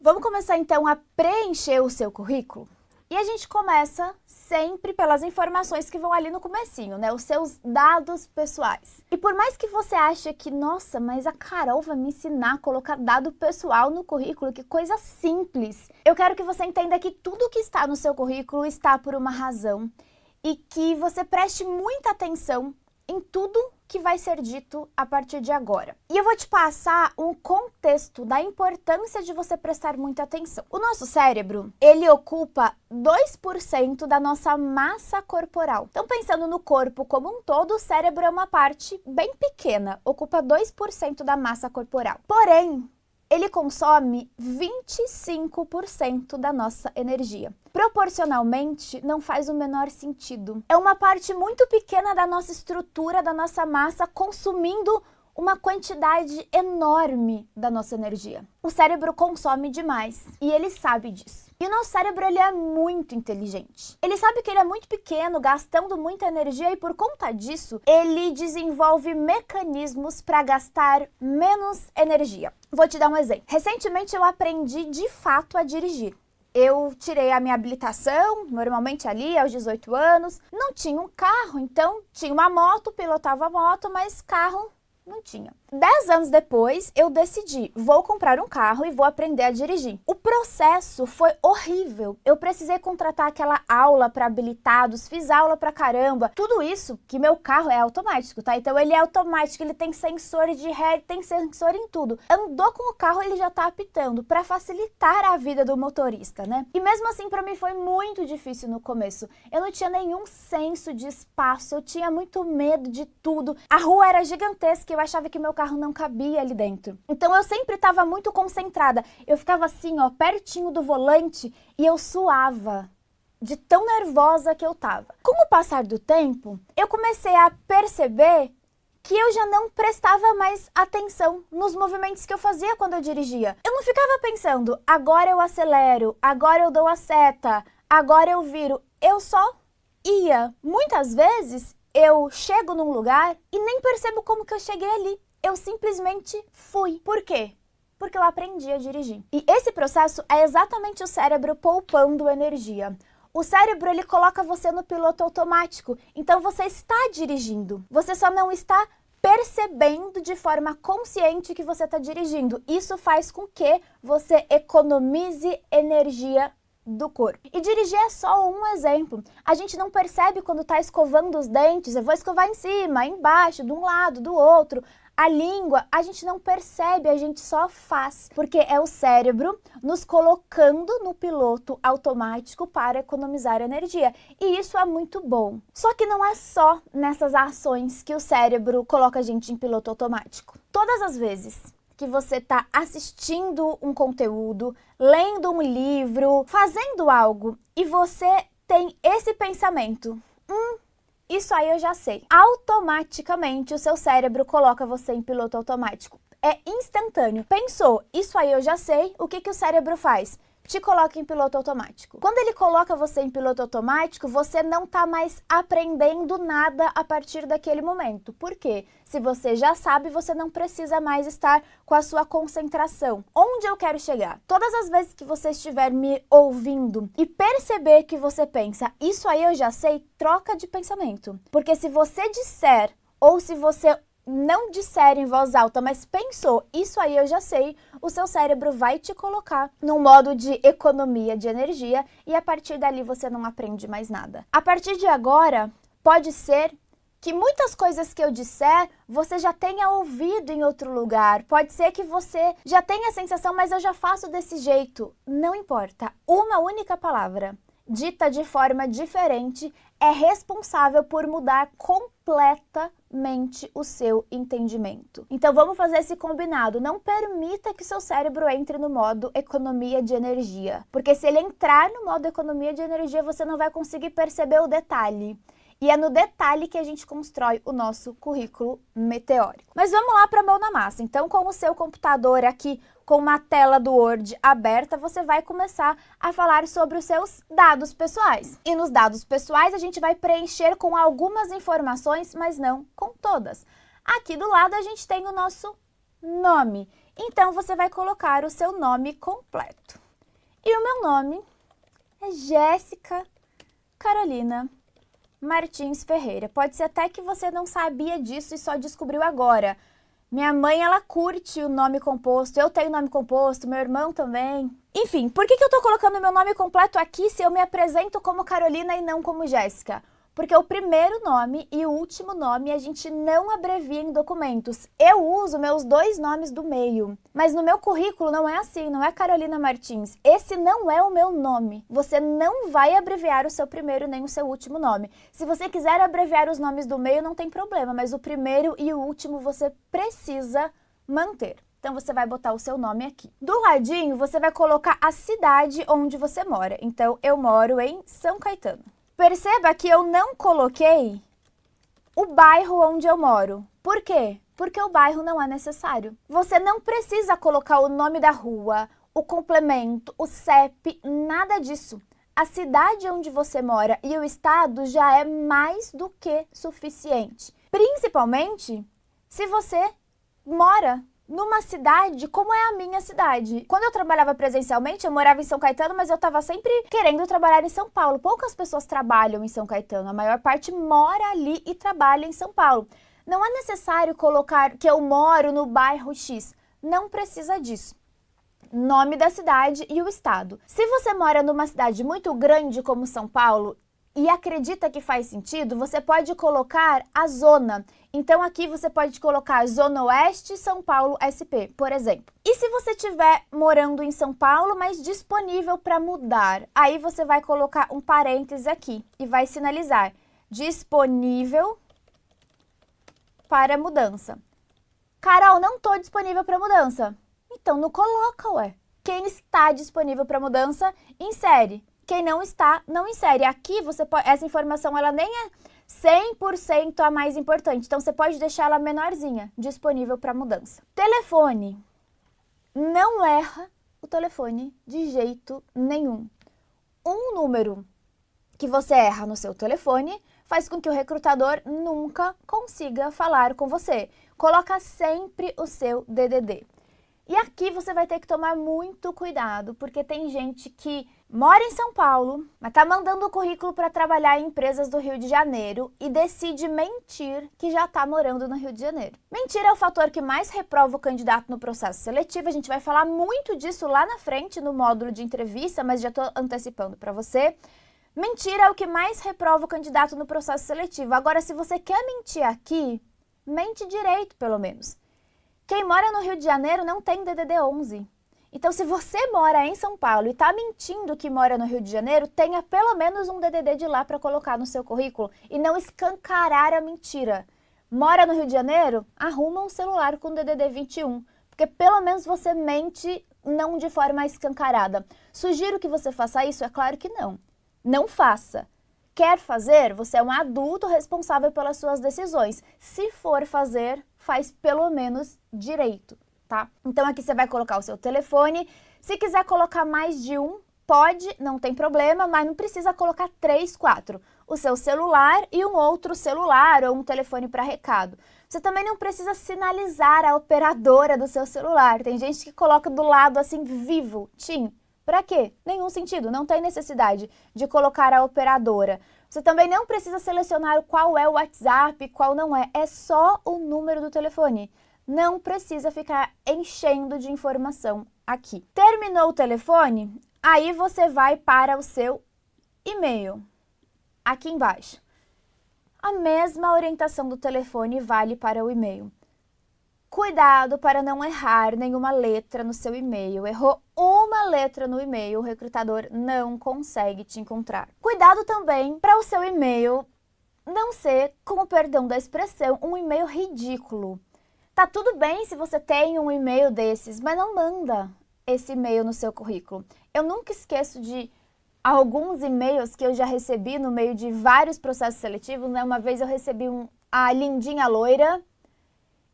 Vamos começar então a preencher o seu currículo? E a gente começa sempre pelas informações que vão ali no comecinho, né? Os seus dados pessoais. E por mais que você ache que, nossa, mas a Carol vai me ensinar a colocar dado pessoal no currículo, que coisa simples. Eu quero que você entenda que tudo que está no seu currículo está por uma razão e que você preste muita atenção em tudo que vai ser dito a partir de agora. E eu vou te passar um contexto da importância de você prestar muita atenção. O nosso cérebro, ele ocupa 2% da nossa massa corporal. Então, pensando no corpo como um todo, o cérebro é uma parte bem pequena, ocupa 2% da massa corporal. Porém, ele consome 25% da nossa energia. Proporcionalmente, não faz o menor sentido. É uma parte muito pequena da nossa estrutura, da nossa massa, consumindo uma quantidade enorme da nossa energia. O cérebro consome demais e ele sabe disso. E o nosso cérebro, ele é muito inteligente. Ele sabe que ele é muito pequeno, gastando muita energia e por conta disso, ele desenvolve mecanismos para gastar menos energia. Vou te dar um exemplo. Recentemente eu aprendi de fato a dirigir. Eu tirei a minha habilitação, normalmente ali aos 18 anos. Não tinha um carro, então tinha uma moto, pilotava a moto, mas carro não tinha. 10 anos depois, eu decidi, vou comprar um carro e vou aprender a dirigir. O processo foi horrível. Eu precisei contratar aquela aula para habilitados, fiz aula pra caramba. Tudo isso, que meu carro é automático, tá? Então ele é automático, ele tem sensor de ré, tem sensor em tudo. Andou com o carro, ele já tá apitando, para facilitar a vida do motorista, né? E mesmo assim, para mim foi muito difícil no começo. Eu não tinha nenhum senso de espaço, eu tinha muito medo de tudo. A rua era gigantesca, eu achava que meu carro não cabia ali dentro. Então eu sempre estava muito concentrada. Eu ficava assim, ó, pertinho do volante e eu suava de tão nervosa que eu tava. Com o passar do tempo, eu comecei a perceber que eu já não prestava mais atenção nos movimentos que eu fazia quando eu dirigia. Eu não ficava pensando, agora eu acelero, agora eu dou a seta, agora eu viro. Eu só ia. Muitas vezes eu chego num lugar e nem percebo como que eu cheguei ali. Eu simplesmente fui. Por quê? Porque eu aprendi a dirigir. E esse processo é exatamente o cérebro poupando energia. O cérebro, ele coloca você no piloto automático. Então você está dirigindo. Você só não está percebendo de forma consciente que você está dirigindo. Isso faz com que você economize energia do corpo. E dirigir é só um exemplo. A gente não percebe quando está escovando os dentes. Eu vou escovar em cima, embaixo, de um lado, do outro. A língua, a gente não percebe, a gente só faz, porque é o cérebro nos colocando no piloto automático para economizar energia. E isso é muito bom. Só que não é só nessas ações que o cérebro coloca a gente em piloto automático. Todas as vezes que você está assistindo um conteúdo, lendo um livro, fazendo algo e você tem esse pensamento, isso aí eu já sei. Automaticamente o seu cérebro coloca você em piloto automático. É instantâneo. Pensou, isso aí eu já sei, o que o cérebro faz? Te coloca em piloto automático. Quando ele coloca você em piloto automático, você não está mais aprendendo nada a partir daquele momento. Por quê? Se você já sabe, você não precisa mais estar com a sua concentração. Onde eu quero chegar? Todas as vezes que você estiver me ouvindo e perceber que você pensa, isso aí eu já sei, troca de pensamento. Porque se você disser, ou se você não disser em voz alta, mas pensou, isso aí eu já sei, o seu cérebro vai te colocar num modo de economia de energia e a partir dali você não aprende mais nada. A partir de agora, pode ser que muitas coisas que eu disser, você já tenha ouvido em outro lugar. Pode ser que você já tenha a sensação, mas eu já faço desse jeito. Não importa. Uma única palavra, dita de forma diferente, é responsável por mudar completamente o seu entendimento. Então vamos fazer esse combinado. Não permita que seu cérebro entre no modo economia de energia. Porque se ele entrar no modo economia de energia, você não vai conseguir perceber o detalhe. E é no detalhe que a gente constrói o nosso currículo meteórico. Mas vamos lá para a mão na massa. Então, com o seu computador aqui, com uma tela do Word aberta, você vai começar a falar sobre os seus dados pessoais. E nos dados pessoais, a gente vai preencher com algumas informações, mas não com todas. Aqui do lado, a gente tem o nosso nome. Então, você vai colocar o seu nome completo. E o meu nome é Jéssica Carolina Martins Ferreira. Pode ser até que você não sabia disso e só descobriu agora. Minha mãe, ela curte o nome composto, eu tenho nome composto, meu irmão também. Enfim, por que eu tô colocando meu nome completo aqui se eu me apresento como Carolina e não como Jéssica? Porque o primeiro nome e o último nome a gente não abrevia em documentos. Eu uso meus 2 nomes do meio. Mas no meu currículo não é assim, não é Carolina Martins. Esse não é o meu nome. Você não vai abreviar o seu primeiro nem o seu último nome. Se você quiser abreviar os nomes do meio, não tem problema, mas o primeiro e o último você precisa manter. Então, você vai botar o seu nome aqui. Do ladinho, você vai colocar a cidade onde você mora. Então, eu moro em São Caetano. Perceba que eu não coloquei o bairro onde eu moro. Por quê? Porque o bairro não é necessário. Você não precisa colocar o nome da rua, o complemento, o CEP, nada disso. A cidade onde você mora e o estado já é mais do que suficiente. Principalmente se você mora numa cidade como é a minha cidade. Quando eu trabalhava presencialmente, eu morava em São Caetano, mas eu estava sempre querendo trabalhar em São Paulo. Poucas pessoas trabalham em São Caetano, a maior parte mora ali e trabalha em São Paulo. Não é necessário colocar que eu moro no bairro X, não precisa disso. Nome da cidade e o estado. Se você mora numa cidade muito grande como São Paulo, e acredita que faz sentido, você pode colocar a zona. Então, aqui você pode colocar Zona Oeste, São Paulo, SP, por exemplo. E se você estiver morando em São Paulo, mas disponível para mudar, aí você vai colocar um parêntese aqui e vai sinalizar disponível para mudança. Carol, não estou disponível para mudança. Então, não coloca, ué. Quem está disponível para mudança, insere. Quem não está, não insere. Aqui, você pode, essa informação ela nem é 100% a mais importante. Então, você pode deixar ela menorzinha, disponível para mudança. Telefone. Não erra o telefone de jeito nenhum. Um número que você erra no seu telefone faz com que o recrutador nunca consiga falar com você. Coloca sempre o seu DDD. E aqui você vai ter que tomar muito cuidado, porque tem gente que mora em São Paulo, mas tá mandando o currículo para trabalhar em empresas do Rio de Janeiro e decide mentir que já tá morando no Rio de Janeiro. Mentira é o fator que mais reprova o candidato no processo seletivo. A gente vai falar muito disso lá na frente no módulo de entrevista, mas já tô antecipando para você. Mentira é o que mais reprova o candidato no processo seletivo. Agora, se você quer mentir aqui, mente direito, pelo menos. Quem mora no Rio de Janeiro não tem DDD 11. Então, se você mora em São Paulo e está mentindo que mora no Rio de Janeiro, tenha pelo menos um DDD de lá para colocar no seu currículo e não escancarar a mentira. Mora no Rio de Janeiro? Arruma um celular com DDD 21, porque pelo menos você mente não de forma escancarada. Sugiro que você faça isso? É claro que não. Não faça. Quer fazer? Você é um adulto responsável pelas suas decisões. Se for fazer, faz pelo menos direito, tá? Então aqui você vai colocar o seu telefone. Se quiser colocar mais de um, pode, não tem problema, mas não precisa colocar 3, 4. O seu celular e um outro celular ou um telefone para recado. Você também não precisa sinalizar a operadora do seu celular. Tem gente que coloca do lado assim, vivo, TIM. Para quê? Nenhum sentido, não tem necessidade de colocar a operadora. Você também não precisa selecionar qual é o WhatsApp, qual não é. É só o número do telefone. Não precisa ficar enchendo de informação aqui. Terminou o telefone? Aí você vai para o seu e-mail. Aqui embaixo. A mesma orientação do telefone vale para o e-mail. Cuidado para não errar nenhuma letra no seu e-mail. Errou uma letra no e-mail, o recrutador não consegue te encontrar. Cuidado também para o seu e-mail não ser, com o perdão da expressão, um e-mail ridículo. Tá tudo bem se você tem um e-mail desses, mas não manda esse e-mail no seu currículo. Eu nunca esqueço de alguns e-mails que eu já recebi no meio de vários processos seletivos, né? Uma vez eu recebi a lindinha loira,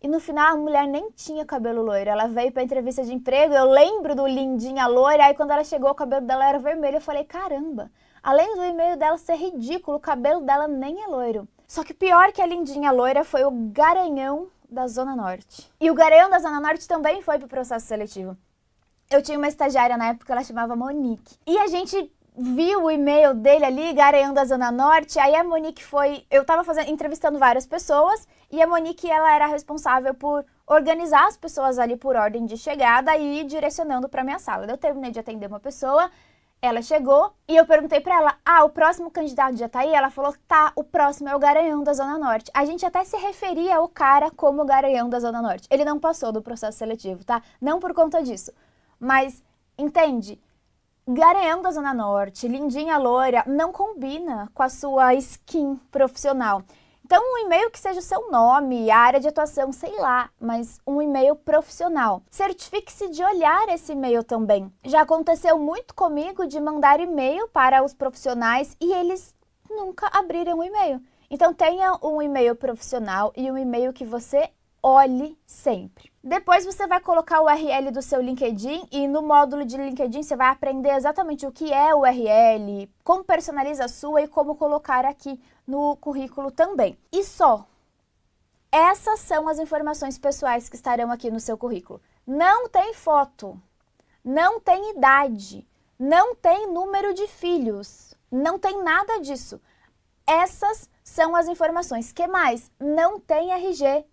e no final a mulher nem tinha cabelo loiro. Ela veio para entrevista de emprego, eu lembro do lindinha loira, aí quando ela chegou o cabelo dela era vermelho, eu falei, caramba, além do e-mail dela ser ridículo, o cabelo dela nem é loiro. Só que pior que a lindinha loira foi o garanhão da Zona Norte. E o Garanhão da Zona Norte também foi pro processo seletivo. Eu tinha uma estagiária na época, ela chamava Monique. E a gente viu o e-mail dele ali, Garanhão da Zona Norte, aí a Monique foi... Eu tava entrevistando várias pessoas, e a Monique, ela era responsável por organizar as pessoas ali por ordem de chegada e ir direcionando pra minha sala. Eu terminei de atender uma pessoa, ela chegou, e eu perguntei pra ela, o próximo candidato já tá aí? Ela falou, tá, o próximo é o Garanhão da Zona Norte. A gente até se referia ao cara como o Garanhão da Zona Norte. Ele não passou do processo seletivo, tá? Não por conta disso. Mas, entende? Garanhão da Zona Norte, lindinha loira, não combina com a sua skin profissional. Então, um e-mail que seja o seu nome, a área de atuação, sei lá, mas um e-mail profissional. Certifique-se de olhar esse e-mail também. Já aconteceu muito comigo de mandar e-mail para os profissionais e eles nunca abriram o e-mail. Então, tenha um e-mail profissional e um e-mail que você olhe sempre. Depois você vai colocar o URL do seu LinkedIn e no módulo de LinkedIn você vai aprender exatamente o que é o URL, como personaliza a sua e como colocar aqui no currículo também. E só. Essas são as informações pessoais que estarão aqui no seu currículo. Não tem foto, não tem idade, não tem número de filhos, não tem nada disso. Essas são as informações. Que mais? Não tem RG.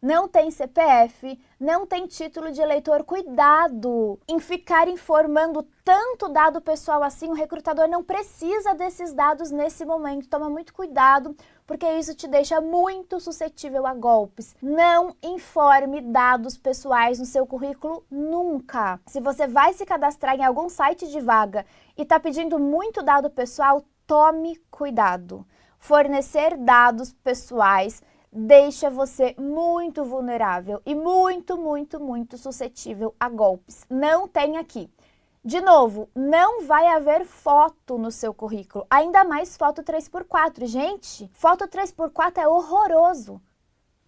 Não tem CPF, não tem título de eleitor. Cuidado em ficar informando tanto dado pessoal assim. O recrutador não precisa desses dados nesse momento. Toma muito cuidado, porque isso te deixa muito suscetível a golpes. Não informe dados pessoais no seu currículo nunca. Se você vai se cadastrar em algum site de vaga e está pedindo muito dado pessoal, tome cuidado. Fornecer dados pessoais deixa você muito vulnerável e muito suscetível a golpes. Não tem aqui. De novo, não vai haver foto no seu currículo, ainda mais foto 3x4. Gente, foto 3x4 é horroroso.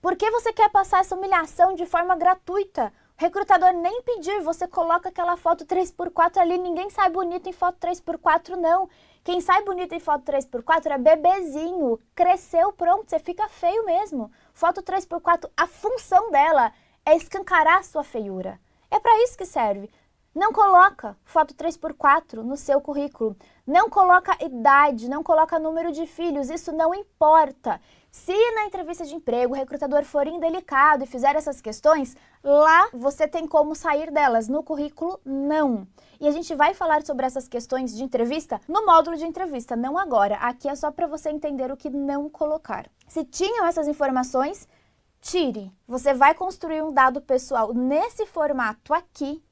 Por que você quer passar essa humilhação de forma gratuita? O recrutador nem pediu, você coloca aquela foto 3x4 ali, ninguém sai bonito em foto 3x4 não. Quem sai bonito em foto 3x4 é bebezinho, cresceu, pronto, você fica feio mesmo. Foto 3x4, a função dela é escancarar a sua feiura. É para isso que serve. Não coloca foto 3x4 no seu currículo, não coloca idade, não coloca número de filhos, isso não importa. Se na entrevista de emprego o recrutador for indelicado e fizer essas questões, lá você tem como sair delas, no currículo não. E a gente vai falar sobre essas questões de entrevista no módulo de entrevista, não agora. Aqui é só para você entender o que não colocar. Se tinham essas informações, tire. Você vai construir um dado pessoal nesse formato aqui,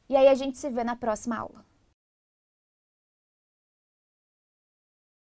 e aí a gente se vê na próxima aula.